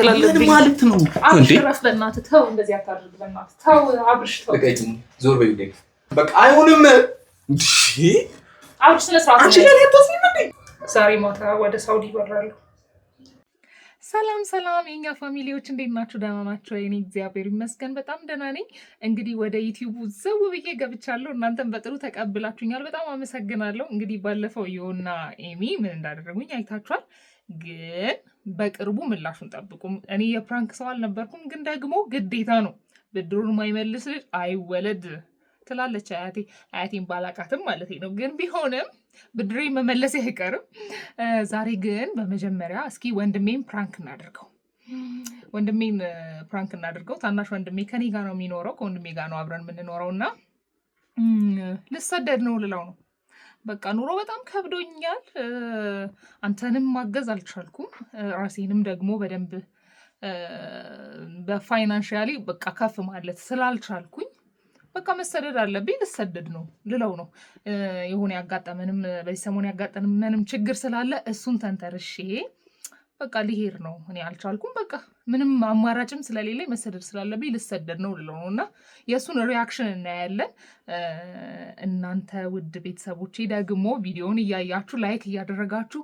ምን ማለት ነው እንዴ? አብሽራፍ በእናትህ ተው፣ እንደዚህ አታድርግ በእናትህ ተው። አብርሽ ተው፣ ዞር በይ ልክ በቃ አይሆንም። እሺ አብርሽ ስነ ስርዓት አንቺ ለኔ አታስቢም እንዴ? ዛሬ ማታ ወደ ሳውዲ ይበራሉ። ሰላም ሰላም የኛ ፋሚሊዎች እንዴት ናችሁ? ደህና ናችሁ? እኔ እግዚአብሔር ይመስገን በጣም ደህና ነኝ። እንግዲህ ወደ ዩቲዩቡ ዘው ብዬ ገብቻለሁ። እናንተም በጥሩ ተቀብላችሁኛል፣ በጣም አመሰግናለሁ። እንግዲህ ባለፈው ዮና ኤሚ ምን እንዳደረጉኝ አይታችኋል። ግን በቅርቡ ምላሹን ጠብቁ። እኔ የፕራንክ ሰው አልነበርኩም፣ ግን ደግሞ ግዴታ ነው። ብድሩን የማይመልስ ልጅ አይወለድ ትላለች አያቴ። አያቴን ባላቃትም ማለት ነው። ግን ቢሆንም ብድሬ መመለስ አይቀርም። ዛሬ ግን በመጀመሪያ እስኪ ወንድሜን ፕራንክ እናደርገው። ታናሽ ወንድሜ ከኔ ጋር ነው የሚኖረው፣ ከወንድሜ ጋር ነው አብረን የምንኖረው እና ልሰደድ ነው ልለው ነው። በቃ ኑሮ በጣም ከብዶኛል፣ አንተንም ማገዝ አልቻልኩም፣ ራሴንም ደግሞ በደንብ በፋይናንሻሊ በቃ ከፍ ማለት ስላልቻልኩኝ በቃ መሰደድ አለብኝ፣ ልሰደድ ነው ልለው ነው። የሆነ ያጋጠመንም በዚህ ሰሞን ያጋጠመንም ችግር ስላለ እሱን ተንተርሼ በቃ ሊሄድ ነው። እኔ አልቻልኩም፣ በቃ ምንም አማራጭም ስለሌለኝ መሰደድ ስላለብኝ ልሰደድ ነው ልለው ነው እና የእሱን ሪያክሽን እናያለን። እናንተ ውድ ቤተሰቦቼ ደግሞ ቪዲዮውን እያያችሁ ላይክ እያደረጋችሁ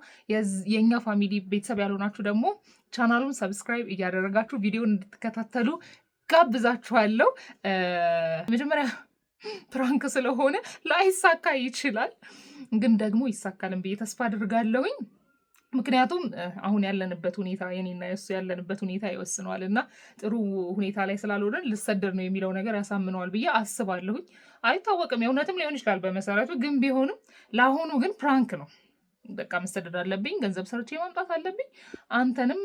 የእኛ ፋሚሊ ቤተሰብ ያልሆናችሁ ደግሞ ቻናሉን ሰብስክራይብ እያደረጋችሁ ቪዲዮውን እንድትከታተሉ ጋብዛችኋለሁ። መጀመሪያ ፕራንክ ስለሆነ ላይሳካ ይችላል፣ ግን ደግሞ ይሳካልን ብዬ ተስፋ አድርጋለሁኝ። ምክንያቱም አሁን ያለንበት ሁኔታ የኔና የሱ ያለንበት ሁኔታ ይወስነዋል እና ጥሩ ሁኔታ ላይ ስላልሆነ ልሰደድ ነው የሚለው ነገር ያሳምነዋል ብዬ አስባለሁኝ። አይታወቅም፣ የእውነትም ሊሆን ይችላል በመሰረቱ። ግን ቢሆንም ለአሁኑ ግን ፕራንክ ነው። በቃ መሰደድ አለብኝ፣ ገንዘብ ሰርቼ ማምጣት አለብኝ፣ አንተንም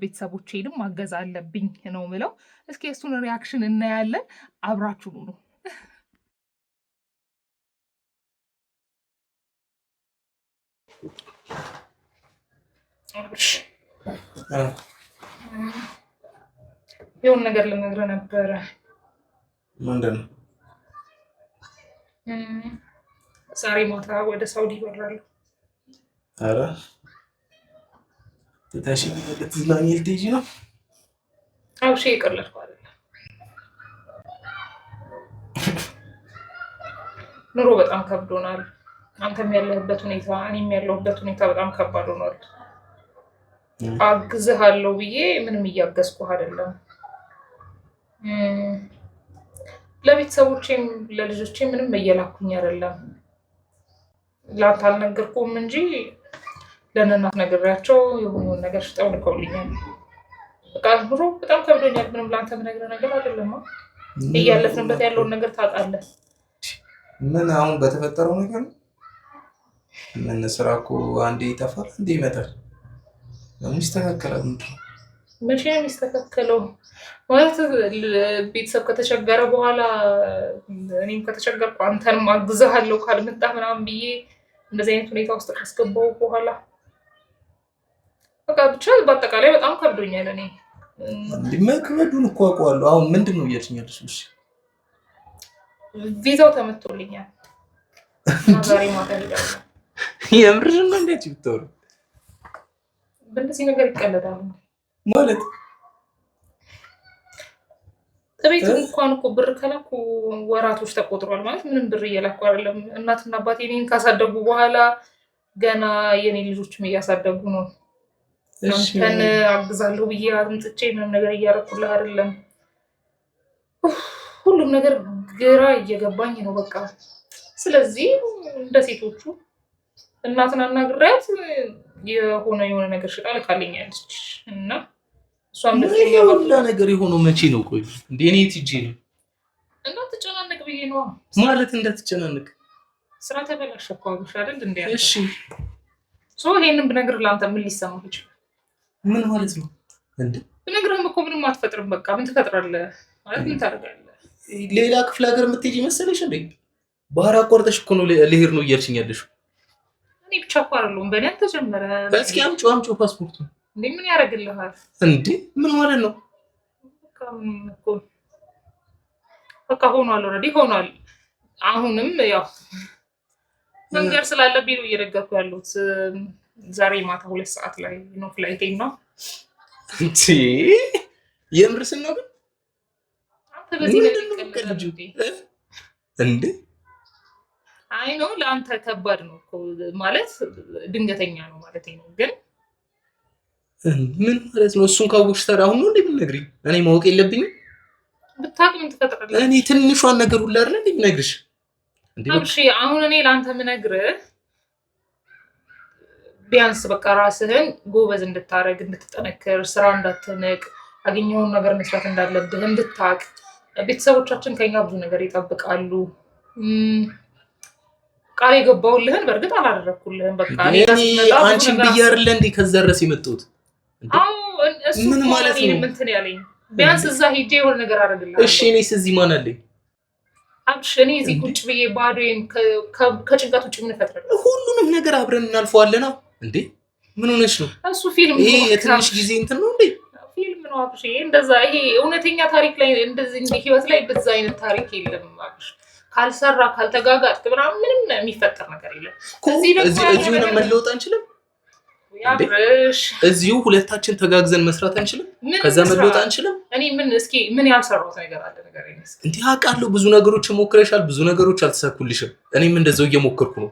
ቤተሰቦቼንም ማገዝ አለብኝ ነው ምለው። እስኪ የእሱን ሪያክሽን እናያለን። አብራችሁ ነው የሆነ ነገር ልነግርህ ነበረ። ምንድን ነው? ዛሬ ማታ ወደ ሳውዲ ይበራሉ። ኧረ ትታሽ ልትዝናኝ ልትሄጂ ነው? አውሽ የቀለድኩ አይደለም። ኑሮ በጣም ከብዶናል። አንተም ያለህበት ሁኔታ እኔም ያለሁበት ሁኔታ በጣም ከባድ ሆኗል። አግዝሃለሁ ብዬ ምንም እያገዝኩህ አይደለም። ለቤተሰቦቼም ለልጆቼም ምንም እየላኩኝ አይደለም። ላንተ አልነገርኩም እንጂ ለእናት ነግሬያቸው የሆነውን ነገር ሽጠው ልከውልኛል። በቃ ኑሮ በጣም ከብዶኛል። ምንም ላንተ የምነግርህ ነገር አይደለም። እያለፍንበት ያለውን ነገር ታውቃለህ። ምን አሁን በተፈጠረው ነገር ምን ስራ እኮ አንዴ ይጠፋል፣ አንዴ ይመጣል። ይስተካከላል። መቼ ነው የሚስተካከለው? ማለት ቤተሰብ ከተቸገረ በኋላ እኔም ከተቸገርኩ አንተንም አግዝሃለሁ ካልመጣ ምናምን ብዬ እንደዚህ አይነት ሁኔታ ውስጥ ካስገባው በኋላ በቃ ብቻ በአጠቃላይ በጣም ከብዶኛል። እኔ መክበዱን እኮ አውቀዋለሁ። አሁን ምንድን ነው እያልሽኛለሽ? እሺ ቪዛው ተመቶልኛል። ዛሬ ማታ ሄዳለሁ። የምርሽ ነው? እንዴት ይብታው? በእንደዚህ ነገር ይቀለዳል ማለት ቤት እንኳን እኮ ብር ከላኩ ወራቶች ተቆጥሯል። ማለት ምንም ብር እየላኩ አይደለም። እናትና አባቴ እኔን ካሳደጉ በኋላ ገና የኔ ልጆችም እያሳደጉ ነው። አንተን አግዛለሁ ብዬ አምጥቼ ምንም ነገር እያደረኩልህ አይደለም። ሁሉም ነገር ግራ እየገባኝ ነው በቃ። ስለዚህ እንደ ሴቶቹ እናትን አናግሬያት የሆነ ነገር ሽጣ ልካልኛለች እና እሷም ሁላ ነገር የሆነው መቼ ነው? ቆይ እንደ እኔ ትጂ ነው እንዳትጨናነቅ ብዬ ነው። ማለት እንዳትጨናነቅ ስራ ተበላሸ እኮ አብሽ አይደል እንዴ? እሺ ይሄንን ብነግርህ ለአንተ ምን ሊሰማህ ይችላል? ምን ማለት ነው እንዴ? ብነግርህም እኮ ምንም አትፈጥርም። በቃ ምን ትፈጥራለህ ማለት ምን ታደርጋለህ? ሌላ ክፍለ ሀገር የምትሄጂ መሰለሽ እንዴ? ባህር አቋርጠሽ እኮ ነው ልሄድ ነው እያልሽኝ ያለሽው። እኔ ብቻ እኮ አይደለሁም በእኔ ተጀመረ። እስኪ አምጪው ፓስፖርቱ እንዴ ምን ያደርግልሃል እንዴ? ምን ማለት ነው? በቃ ሆኗል፣ ኦልሬዲ ሆኗል። አሁንም ያው መንገድ ስላለብኝ ነው እየደገርኩ ያሉት። ዛሬ ማታ 2 ሰዓት ላይ ነው ፍላይቴ ነው እንዴ የምርስን ነው ግን አንተ በዚህ ልጅ እንዴ አይ ነው ለአንተ ከባድ ነው እኮ ማለት ድንገተኛ ነው ማለት ነው። ግን ምን ማለት ነው? እሱን ካወቅሽ ታዲያ አሁን ነው እንደምነግሪኝ እኔ ማወቅ የለብኝም? ብታውቅ ምን ትፈጥራለህ? እኔ ትንሿን ነገር ሁላ አይደል እንደምነግርሽ እንዴ። እሺ አሁን እኔ ለአንተ የምነግርህ ቢያንስ በቃ ራስህን ጎበዝ እንድታረግ እንድትጠነክር፣ ስራ እንዳትንቅ፣ ያገኘውን ነገር መስራት እንዳለብህ እንድታቅ። ቤተሰቦቻችን ከኛ ብዙ ነገር ይጠብቃሉ። ቃል የገባውልህን በእርግጥ አላደረኩልህም። በቃ አንቺን ብዬ አይደለ እንዴ ከዛ ድረስ የመጣሁት? ምን ማለት ነው? እንትን ያለኝ ቢያንስ እዛ ሄጄ የሆነ ነገር አደርግልሃለሁ። እሺ እኔስ እዚህ ማን አለኝ? አብሽ እኔ እዚህ ቁጭ ብዬ ባዶዬን ከጭንቀት ውጭ ምን እፈጥራለሁ? ሁሉንም ነገር አብረን እናልፈዋለን እንዴ። ምን ሆነሽ ነው? እሱ ፊልም ይሄ የትንሽ ጊዜ እንትን ነው እንዴ? ፊልም ነው አብሽ። እንደዛ ይሄ እውነተኛ ታሪክ ላይ እንደዚህ እንደ ህይወት ላይ በዛ አይነት ታሪክ የለም አብሽ። ካልሰራ ካልተጋጋጥ ምናምን ምንም የሚፈጠር ነገር የለም። እዚሁ ነው መለወጥ አንችልም? እዚሁ ሁለታችን ተጋግዘን መስራት አንችልም? ከዛ መለወጥ አንችልም? እኔ ምን ያልሰራሁት ነገር አለ? ነገር እንዴ አውቃለሁ። ብዙ ነገሮች ሞክረሻል፣ ብዙ ነገሮች አልተሳኩልሽም። እኔም እንደዛው እየሞከርኩ ነው።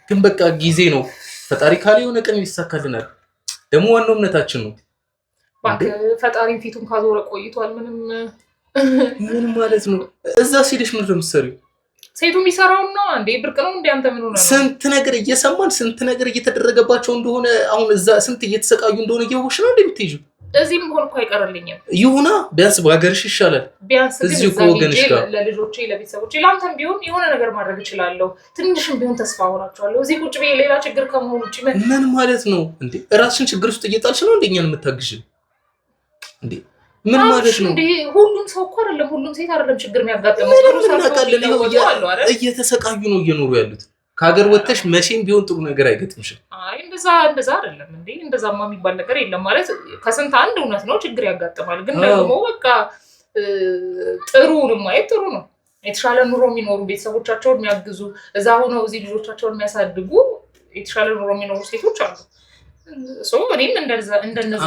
ግን በቃ ጊዜ ነው። ፈጣሪ ካለ የሆነ ቀን ይሳካልናል። ደግሞ ዋናው እምነታችን ነው። ፈጣሪን ፊቱን ካዞረ ቆይቷል። ምን ማለት ነው? እዛ ሲልሽ ምንድን ነው የምትሰሪው? ሴቱ የሚሰራው ነው እንዴ? ብርቅ ነው እንዴ? አንተ ምን ሆነ ነው? ስንት ነገር እየሰማን ስንት ነገር እየተደረገባቸው እንደሆነ አሁን እዛ ስንት እየተሰቃዩ እንደሆነ እያወቅሽ ነው እንዴ የምትሄጂው? እዚህም ሆነ እኮ አይቀርልኝም። ይሁና ቢያንስ በሀገርሽ ይሻላል። ቢያንስ እዚሁ ከወገንሽ ጋር ለልጆቼ ለቤተሰቦቼ ለአንተም ቢሆን የሆነ ነገር ማድረግ እችላለሁ። ትንሽም ቢሆን ተስፋ አወራቸዋለሁ። እዚህ ቁጭ ብዬ ሌላ ችግር ከመሆኑ ውጭ ምን ማለት ነው እንዴ? ራስሽን ችግር ውስጥ እየጣልሽ ነው እንዴ እኛን የምታግዥን እንዴ? ምን ማለት ነው እንዴ? ሁሉም ሰው እኮ አይደለም፣ ሁሉም ሴት አይደለም ችግር የሚያጋጥመው። እየተሰቃዩ ነው እየኖሩ ያሉት። ከሀገር ወጥተሽ መቼም ቢሆን ጥሩ ነገር አይገጥምሽም። አይ እንደዛ አይደለም እንዴ። እንደዛማ የሚባል ነገር የለም ማለት ከስንት አንድ እውነት ነው ችግር ያጋጥማል። ግን ደግሞ በቃ ጥሩንም ማየት ጥሩ ነው። የተሻለ ኑሮ የሚኖሩ ቤተሰቦቻቸውን የሚያግዙ እዛ ሆነው እዚህ ልጆቻቸውን የሚያሳድጉ የተሻለ ኑሮ የሚኖሩ ሴቶች አሉ። እኔም እንደነዛ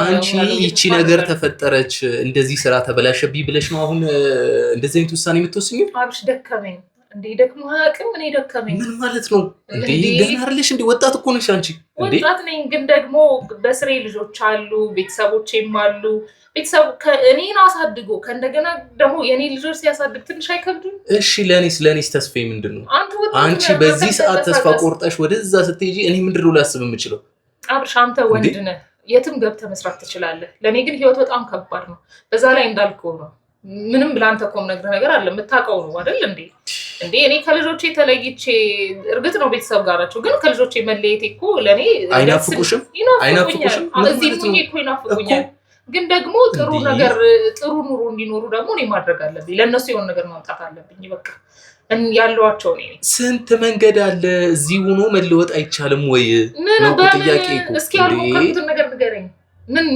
አንቺ ይቺ ነገር ተፈጠረች እንደዚህ ስራ ተበላሸብኝ ብለሽ ነው አሁን እንደዚህ አይነት ውሳኔ የምትወስኚው? አብሽ ደከመኝ እንዴ? ደግሞ አቅም እኔ ደከመኝ። ምን ማለት ነው እንዴ? ገና አይደለሽ እንዴ? ወጣት እኮ ነሽ አንቺ። ወጣት ነኝ፣ ግን ደግሞ በስሬ ልጆች አሉ፣ ቤተሰቦቼም አሉ። ቤተሰብ እኔን አሳድጎ ከእንደገና ደግሞ የኔ ልጆች ሲያሳድግ ትንሽ አይከብድም? እሺ ለኔስ ተስፋዬ ምንድን ነው? አንቺ በዚህ ሰዓት ተስፋ ቆርጠሽ ወደዛ ስትሄጂ እኔ ምንድን ነው ላስብ የምችለው? አብርሽ አንተ ወንድ ነህ፣ የትም ገብተህ መስራት ትችላለህ። ለእኔ ግን ህይወት በጣም ከባድ ነው። በዛ ላይ እንዳልከው ነው። ምንም ለአንተ እኮ የምነግርህ ነገር አለ፣ የምታውቀው ነው አይደል እንዴ? እኔ ከልጆቼ ተለይቼ እርግጥ ነው ቤተሰብ ጋር ናቸው፣ ግን ከልጆቼ መለየቴ እኮ ለእኔ አይናፍቁሽም? እዚህ ሙኜ እኮ ይናፍቁኛል። ግን ደግሞ ጥሩ ኑሮ እንዲኖሩ ደግሞ እኔ ማድረግ አለብኝ። ለእነሱ የሆነ ነገር ማምጣት አለብኝ። በቃ ያለዋቸው ነው። ስንት መንገድ አለ። እዚህ ሆኖ መለወጥ አይቻልም ወይ? ጥያቄ እስኪ ያልሞከርኩትን ነገር ንገረኝ።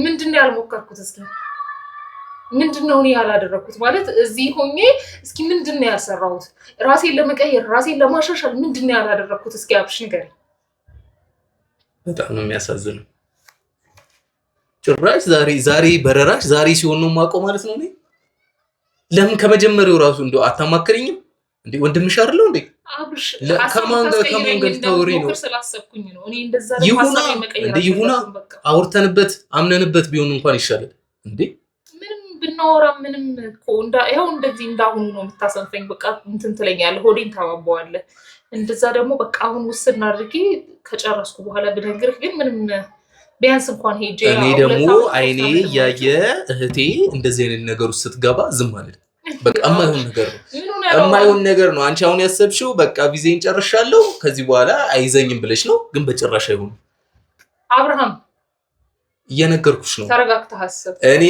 ምንድን ነው ያልሞከርኩት? እስኪ ምንድን ነው እኔ ያላደረግኩት? ማለት እዚህ ሆኜ እስኪ ምንድን ነው ያልሰራሁት? ራሴን ለመቀየር ራሴን ለማሻሻል ምንድን ነው ያላደረግኩት? እስኪ አብሽ ንገረኝ። በጣም ነው የሚያሳዝነው። ጭራሽ ዛሬ በረራሽ ዛሬ ሲሆን ነው የማውቀው ማለት ነው። እኔ ለምን ከመጀመሪያው ራሱ እንደው አታማክረኝም እንዴ? ወንድምሽ አይደለው እንዴ? ከማን ጋር ልታወሪ ነው? ስላሰብኩኝ ነው እኔ እንደዛ ይሁና አውርተንበት አምነንበት ቢሆን እንኳን ይሻላል እንዴ። ምንም ብናወራ ምንም እኮ ይኸው እንደዚህ እንዳሁኑ ነው የምታሰንፈኝ። በቃ እንትን ትለኛለህ፣ ሆዴን ታባባዋለህ። እንደዛ ደግሞ በቃ አሁን ውስን አድርጌ ከጨረስኩ በኋላ ብነግርህ ግን ምንም ቢያንስ እንኳን ሄጄ እኔ ደግሞ አይኔ ያየ እህቴ እንደዚህ አይነት ነገር ውስጥ ስትገባ ዝም ማለት በቃ የማይሆን ነገር ነው። አንቺ አሁን ያሰብሽው በቃ ቪዜን ጨርሻለሁ ከዚህ በኋላ አይዘኝም ብለሽ ነው፣ ግን በጭራሽ አይሆንም። አብርሃም እየነገርኩሽ ነው፣ ተረጋግተህ አስብ። እኔ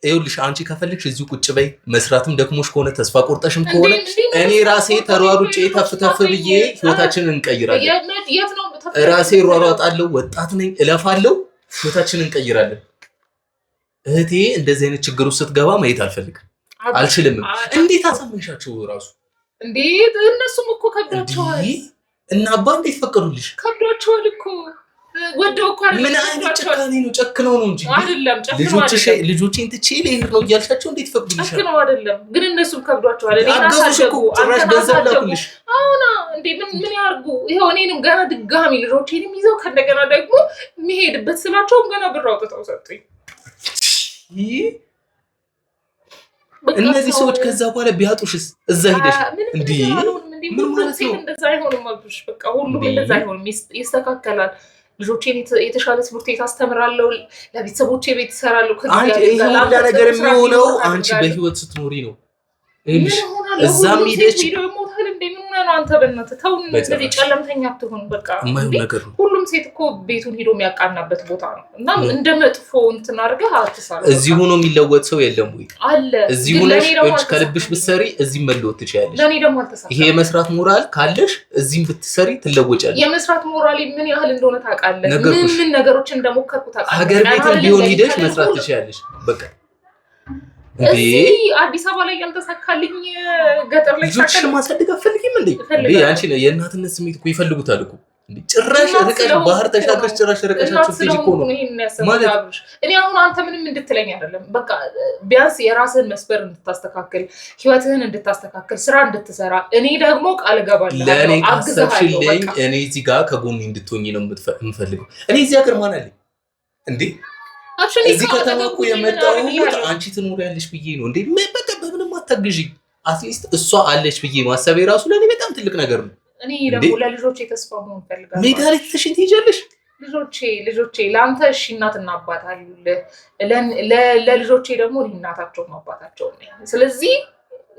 ይኸውልሽ አንቺ ከፈለግሽ እዚሁ ቁጭ በይ። መስራትም ደክሞሽ ከሆነ ተስፋ ቆርጠሽም ከሆነ እኔ ራሴ ተሯሩጬ ተፍተፍ ብዬ ህይወታችንን እንቀይራለን። ራሴ ሯሯጣለሁ፣ ወጣት ነኝ፣ እለፋለሁ፣ ህይወታችንን እንቀይራለን። እህቴ እንደዚህ አይነት ችግር ውስጥ ስትገባ ማየት አልፈልግም፣ አልችልም። እንዴት አሳመንሻቸው ራሱ? እንዴት እነሱም እኮ ከብዳቸዋል። እና አባ እንዴት ፈቀዱልሽ? ከብዳቸዋል እኮ ወደው እኮ ምን አይነት ጨካኔ ነው? ጨክነው ነው እንጂ አይደለም። ጨክነው አይደለም። ልጆቼን ትቼ ልሄድ ነው እያልሻቸው እንዴት ፈቅዱልሻል? ጨክነው አይደለም፣ ግን እነሱም ከብዷቸዋል። እኔ አሳደጉ ጭራሽ ገንዘብ ላኩልሽ። አሁን እንዴ ምን ያርጉ? ይሄው እኔንም ገና ድጋሚ ልጆቼንም ይዘው ከእንደገና ደግሞ የሚሄድበት ስላቸውም ገና ብር አውጥተው ሰጡኝ። እነዚህ ሰዎች ከዛ በኋላ ቢያጡሽስ? እዛ ሂደሽ እንዴ ምን ማለት ነው? እንደዛ አይሆንም አብሽ። በቃ ሁሉም እንደዛ አይሆንም፣ ይስተካከላል። ልጆቼን የተሻለ ትምህርት ቤት አስተምራለሁ፣ ለቤተሰቦቼ ቤት እሰራለሁ። አንቺ ይሄ ሁሉ ነገር የሚሆነው አንቺ በህይወት ስትኖሪ ነው። እዛም ሄደች ነው። አንተ በእናትህ ተው፣ እንደዚህ ጨለምተኛ አትሆን። በቃ ሁሉም ሴት እኮ ቤቱን ሄዶ የሚያቃናበት ቦታ ነው እና እንደ መጥፎ እንትን አድርገህ አትሳለ። እዚህ ሆኖ የሚለወጥ ሰው የለም ወይ? አለ። እዚህ ሆነሽ ከልብሽ ብትሰሪ እዚህም መለወጥ ትችያለሽ። ለኔ ደግሞ አልተሳካ። ይሄ የመስራት ሞራል ካለሽ እዚህም ብትሰሪ ትለወጫለሽ። የመስራት ሞራል ምን ያህል እንደሆነ ታውቃለህ? ምን ነገሮች እንደሞከርኩ ታውቃለህ? ሀገር ቤትም ቢሆን ሄደሽ መስራት ትችያለሽ። በቃ እዚህ አዲስ አበባ ላይ ያልተሳካልኝ ገጠር ላይ ልጆችሽን ማሳደግ አትፈልጊም እንዴ? አንቺ የእናትነት ስሜት እኮ ይፈልጉታል እኮ እንዴ! ጭራሽ ርቀሽ ባህር ተሻግረሽ ጭራሽ ርቀሻቸው ትጂ እኮ ነው ማለት። እኔ አሁን አንተ ምንም እንድትለኝ አይደለም። በቃ ቢያንስ የራስህን መስበር እንድታስተካክል፣ ህይወትህን እንድታስተካክል፣ ስራ እንድትሰራ እኔ ደግሞ ቃል እገባለሁ። ለኔ አሰብሽልኝ። እኔ እዚህ ጋር ከጎኔ እንድትሆኚ ነው የምፈልገው። እኔ እዚህ ሀገር ማን አለኝ እንዴ? እዚህ ከተማ እኮ የመጣሁት አንቺ ትኖሪያለሽ ብዬ ነው እንዴ? በቃ በምንም አታግዢኝ። አትሊስት እሷ አለች ብዬ ማሰብ የራሱ ለእኔ በጣም ትልቅ ነገር ነው። እኔ ደግሞ ለልጆቼ ተስፋ መሆን ፈልጋለሁ። ሜዳ ላይ ትተሽኝ ትሄጃለሽ? ልጆቼ ለአንተ እሺ እናትና አባት አሉልህ፣ ለልጆቼ ደግሞ እናታቸውም አባታቸውም ነኝ። ስለዚህ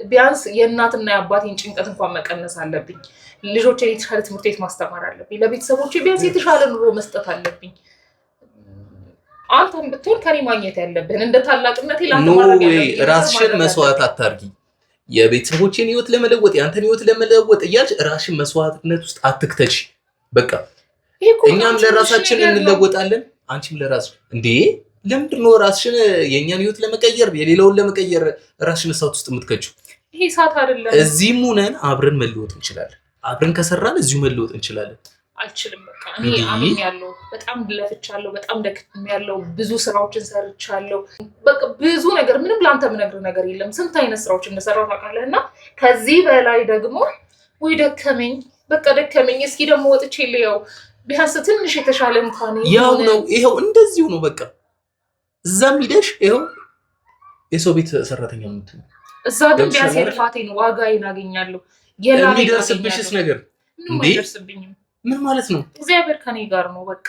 ቢያንስ የእናትና የአባቴን ጭንቀት እንኳን መቀነስ አለብኝ። ልጆቼ የተሻለ ትምህርት ቤት ማስተማር አለብኝ። ለቤተሰቦቼ ቢያንስ የተሻለ ኑሮ መስጠት አለብኝ። አንተም ብትሆን ከኔ ማግኘት ያለብህን እንደ ታላቅነቴ ላንተ ማድረግ ያለብኝ። ራስሽን መስዋዕት አታርጊ። የቤተሰቦችን ህይወት ለመለወጥ ያንተን ህይወት ለመለወጥ እያልሽ ራስሽን መስዋዕትነት ውስጥ አትክተች። በቃ እኛም ለራሳችን እንለወጣለን፣ አንቺም ለራስሽ እንዴ። ለምንድን ነው ራስሽን የእኛን ህይወት ለመቀየር የሌላውን ለመቀየር ራስሽን እሳት ውስጥ የምትከቺው? ይሄ እሳት አይደለም። እዚህም ሆነን አብረን መለወጥ እንችላለን። አብረን ከሰራን እዚሁ መለወጥ እንችላለን። አልችልም። በቃ እኔ አምኛለሁ። በጣም ለፍቻለሁ። በጣም ደክሜያለሁ። ብዙ ስራዎችን ሰርቻለሁ። በቃ ብዙ ነገር ምንም ላንተ የምነግርህ ነገር የለም። ስንት አይነት ስራዎች እንደሰራሁ ታውቃለህ። እና ከዚህ በላይ ደግሞ ወይ ደከመኝ፣ በቃ ደከመኝ። እስኪ ደግሞ ወጥቼ ልየው ቢያንስ ትንሽ የተሻለ እንኳን ያው ነው። ይሄው እንደዚሁ ነው። በቃ እዛም ሂደሽ ይሄው የሰው ቤት ሰራተኛ የምትሆን እዛ ግን ቢያንስ የልፋቴን ዋጋዬን አገኛለሁ። የሚደርስብሽስ ነገር ምንም አይደርስብኝም። ምን ማለት ነው? እግዚአብሔር ከኔ ጋር ነው። በቃ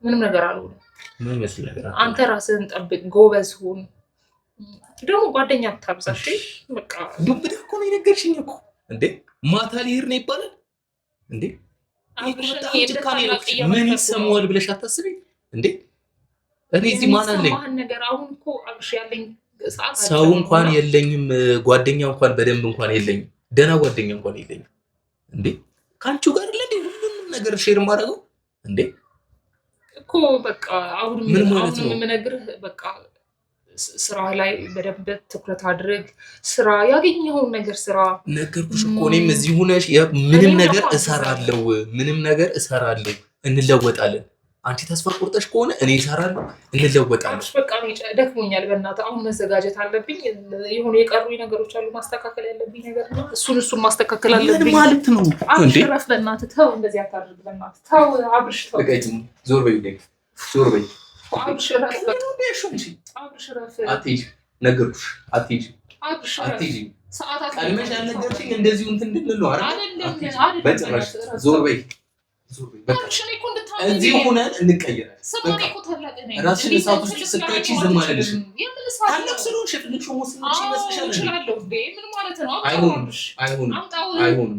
ምንም ነገር አልሆነም። ምን ይመስል ነገር አንተ ራስህን ጠብቅ፣ ጎበዝ ሁን። ደግሞ ጓደኛ አታብዛሽ። በቃ ዱብዳ እኮ ነው የነገርሽኝ እኮ እንዴ። ማታ ሊሄድ ነው ይባላል እንዴ? ምን ይሰማዋል ብለሽ አታስቢ እንዴ? እኔ እዚህ ማን አለኝ? ሰው እንኳን የለኝም፣ ጓደኛ እንኳን በደንብ እንኳን የለኝም፣ ደህና ጓደኛ እንኳን የለኝም እንዴ። ከአንቺ ጋር ለእንዴ ሁሉም ነገር ሼር ማድረገው እንዴ እኮ በቃ አሁን የምነግርህ በቃ ስራ ላይ በደንብ ትኩረት አድርግ። ስራ ያገኘኸውን ነገር ስራ። ነገርኩሽ እኮ እኔም እዚህ ሆነሽ ምንም ነገር እሰራለሁ፣ እንለወጣለን። አንቺ ተስፋ ቆርጠሽ ከሆነ እኔ እሰራለሁ፣ እንለወጣለን። በቃ ደክሞኛል፣ በእናትህ አሁን መዘጋጀት አለብኝ። የሆኑ የቀሩኝ ነገሮች አሉ፣ ማስተካከል ያለብኝ ነገር ነው። እሱን ማስተካከል አለብኝ ማለት ነው እንዴ። ረፍ በእናትህ ተው፣ እንደዚህ አታድርግ በእናትህ ተው። አብርሽ ተው፣ ዞር በይ አብርሽ ረፍ። አብርሽ ረፍ። አትሂጂ፣ ነገርኩሽ፣ አትሂጂ። ሰዓታት ቀድመሽ ያልነገርሽኝ እንደዚሁ እንትን እንድንል ነው አይደል? በጭራሽ ዞር በይ። እዚህ ሆነን እንቀየራለን። ራስሽን እሳት ውስጥ ስትከቺ ዝም አልልሽም። ታላቅ ስለሆንሽ ትልቅ ሾሞ ስንልሽ ይመስልሻል? አይሆንም።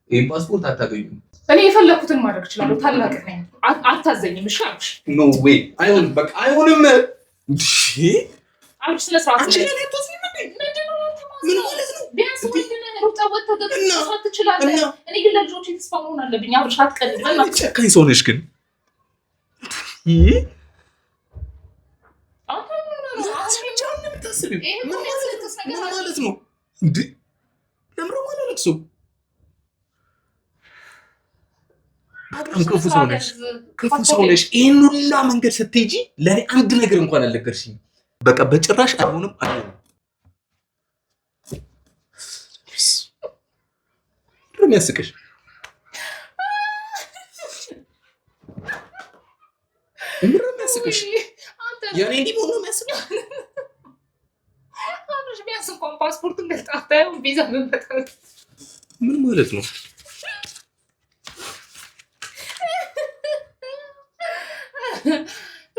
ይህን ፓስፖርት አታገኙም። እኔ የፈለኩትን ማድረግ እችላለሁ። ታላቅ ነኝ። አታዘኝም። እሺ አብሽ። ኖ ዌይ። አይሆንም፣ በቃ አይሆንም። አብሽ ስለ ስርዓት ምን ማለት ነው? ቢያንስ ወንድነህ ሩጫ ወጥተህ መስራት ትችላለህ። እኔ ግን ለልጆቼ ተስፋ መሆን አለብኝ። አብርሽ አትቀልድ። ጨካኝ ሰው ነሽ ግን። ምን ማለት ነው? ለምሮ ማለለቅሰው በጣም ክፉ ሰው ነሽ። ይሄን ሁላ መንገድ ስትሄጂ ለኔ አንድ ነገር እንኳን አልነገርሽኝ። በቃ በጭራሽ አይሆንም። የሚያስቅሽ ምንም የሚያስቅሽ የኔ እንዲህ ነው የሚያስቅሽ። አንቺ ቢያንስ እንኳን ፓስፖርቱን ገልጣታዩ ቪዛ መመጣት ምን ማለት ነው?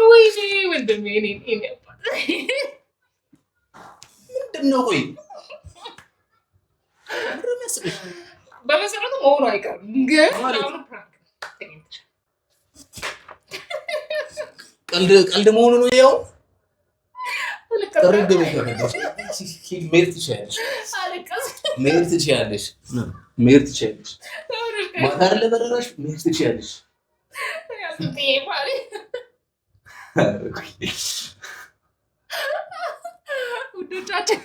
ወይ ወንድሜ እኔ ምንድን ነው? ቆይ ምንም የሚያስቅሽ በመሰረቱ መሆኑ አይቀርም ግን አሁን ፕራንክ ቀልድ መሆኑ ነው። ያው መሄድ ትችያለሽ። ማታ አይደለ በረራሽ? መሄድ ትችያለሽ። ውዶቻችን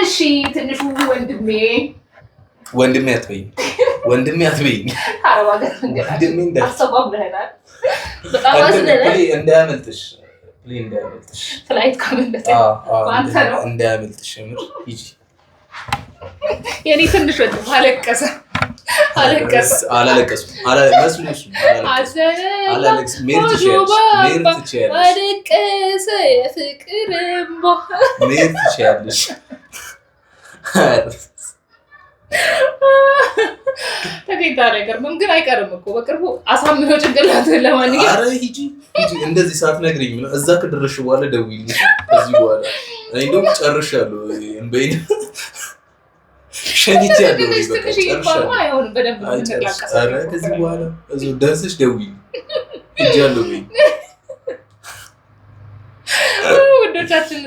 እሺ፣ ትንሹ ወንድሜ አትበይኝ። እንዳያመልጥሽ ፍላይት እንዳያመልጥሽ። የኔ ትንሽ ወንድም አለቀሰ። አላለቀስኩም። የፍቅር እምባ መሄድ ትችያለሽ። ተገኝታ ነገር ምን ግን አይቀርም እኮ በቅርቡ አሳምነው ጭንቅላትህን። ለማንኛውም ኧረ ሂጂ እንደዚህ ሳትነግሪኝ እዛ ከደረስሽ በኋላ ደውዪልኝ። ከዚህ በኋላ እኔ እንደውም ጨርሻለሁ። እንበይኝ ሸኝቻለሁ። ከዚህ በኋላ እዚሁ ደርሰሽ ደውዪልኝ። ሂጃለሁ በይኝ። ውዶቻችን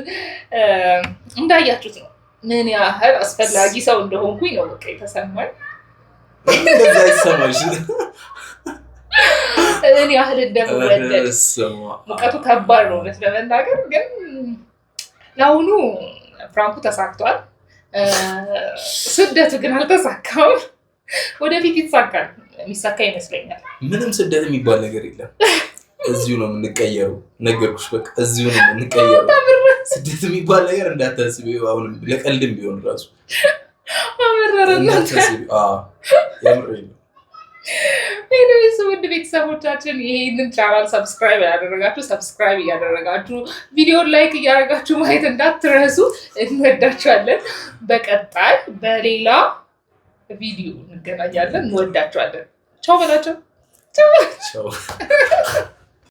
እንዳያችሁት ነው ምን ያህል አስፈላጊ ሰው እንደሆንኩኝ ነው በቃ የተሰማኝ። እንደዛ ይሰማሽ እኔ ያህል እንደምወደድ። ሙቀቱ ከባድ ነው እውነት ለመናገር ግን ለአሁኑ ፕራንኩ ተሳክቷል። ስደቱ ግን አልተሳካም። ወደፊት ይሳካል። የሚሳካ ይመስለኛል። ምንም ስደት የሚባል ነገር የለም። እዚሁ ነው የምንቀየረው። ነገርኩሽ በቃ እዚሁ ነው የምንቀየረው። ስደት የሚባል ነገር እንዳታስቢ። አሁን ለቀልድም ቢሆን ራሱ ኤኒዌይስ ውድ ቤተሰቦቻችን ይሄንን ቻናል ሰብስክራይብ እያደረጋችሁ ቪዲዮን ላይክ እያደረጋችሁ ማየት እንዳትረሱ። እንወዳችኋለን። በቀጣይ በሌላ ቪዲዮ እንገናኛለን። እንወዳችኋለን። ቻው በላቸው። ቻው